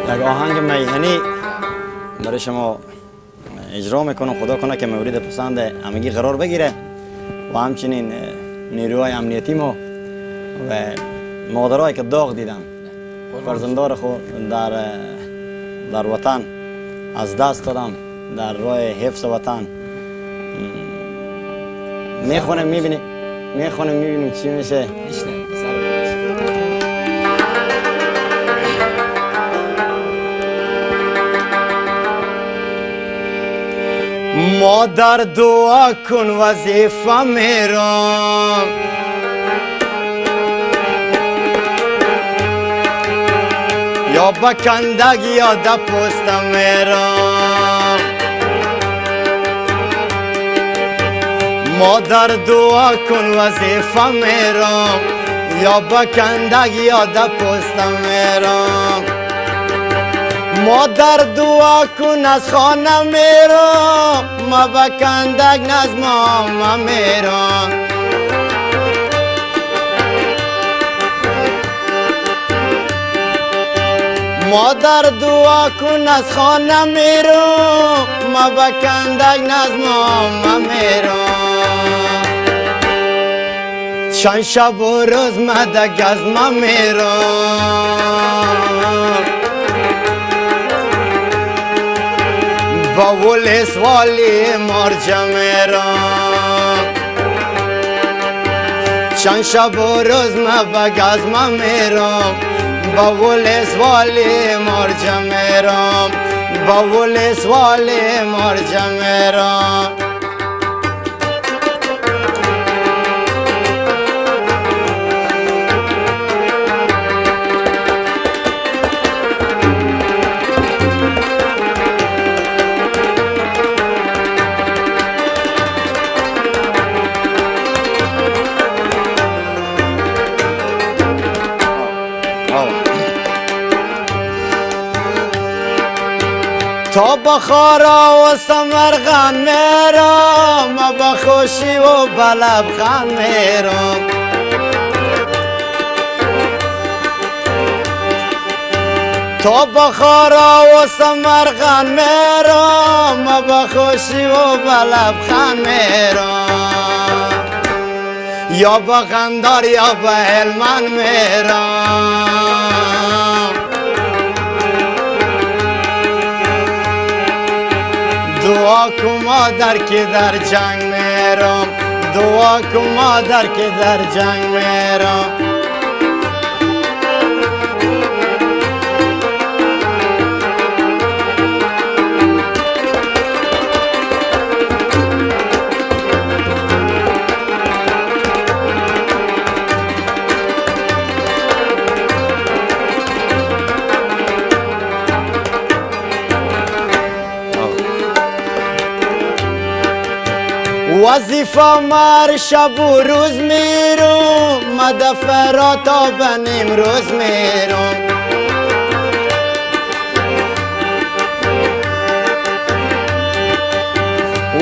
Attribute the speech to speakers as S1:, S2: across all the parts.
S1: یک آهنگ میهنی برای شما اجرا میکنم. خدا کنه که مورد پسند همگی قرار بگیره و همچنین نیروهای امنیتی ما و مادرایی که داغ دیدن فرزندان خود در وطن از دست دادم در راه حفظ وطن. میخونم میبینیم چی میشه. مادر دعا کن وظیفه میرم، یا بکندگ یا در پوست میرم. مادر دعا کن وظیفه میرم، یا بکندگ یا در پوست میرم. مادر دعا کن از خانه میرم، ما بکندگ نظمام میرم. مادر دعا کن از خانه میرم، ما بکندگ نظمام میرم. چند شب و روز مدگ از ما میرم، با ولس والی مرجع میرم. چند شب و روز مبگ از ما میرم، با ولس والی مرجع میرم، با ولس والی مرجع میرم. تا بخارا و سمرغان میرم، بخوشی و بلبخان میرم. تا بخارا و سمرغان میرم، بخوشی و بلبخان میرم. یا بغندار یا به هلمند میرم. دعا کن مادر که در جنگ میرم، دعا کن مادر که در جنگ میرم. وظیفه مر شب و روز میرم، مدفع تا به نیمروز میرم.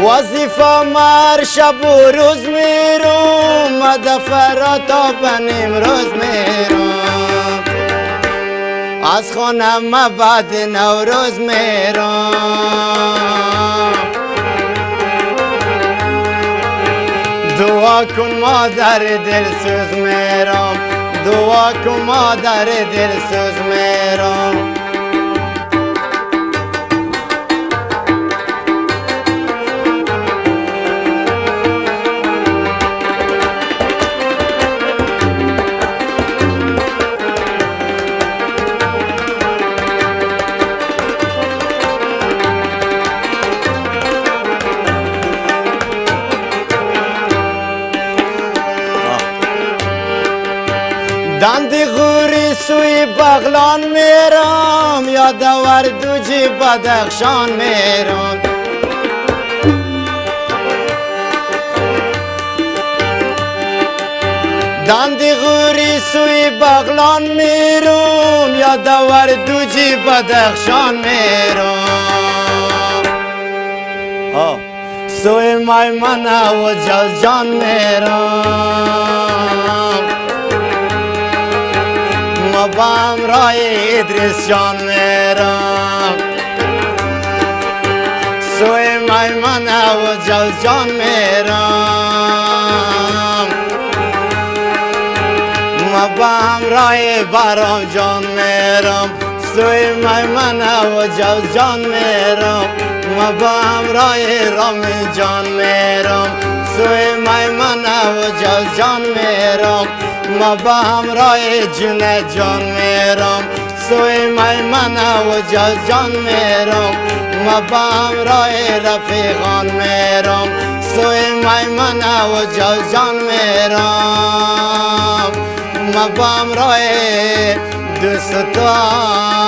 S1: وظیفه مر شب و روز میرم، مدفع تا به نیمروز میرم. از خانه ما بعد نوروز میرم. دعا کن مادر دلسوز میرم، دعا کن مادر دلسوز میرم. دندی غوری سوی بغلان میرم، یا دور دوجی بدخشان میرم. دندی غوری سوی بغلان میرم، یا دور دوجی بدخشان میرم. سوی میمنه و جزجان میرم. با همراه ادریس جان میرم سوی میمنه و جوزجان میرم ما با همراه برام جان میرم سوی میمنه و جوزجان میرم ما با همراه رامی جان میرم سوی میمنه و جوزجان میرم ما با همراه جنید جان میرم سوی میمنه و جوزجان میرم ما با همراه رفیقان میرم سوی میمنه و جوزجان میرم ما با همراه دوستان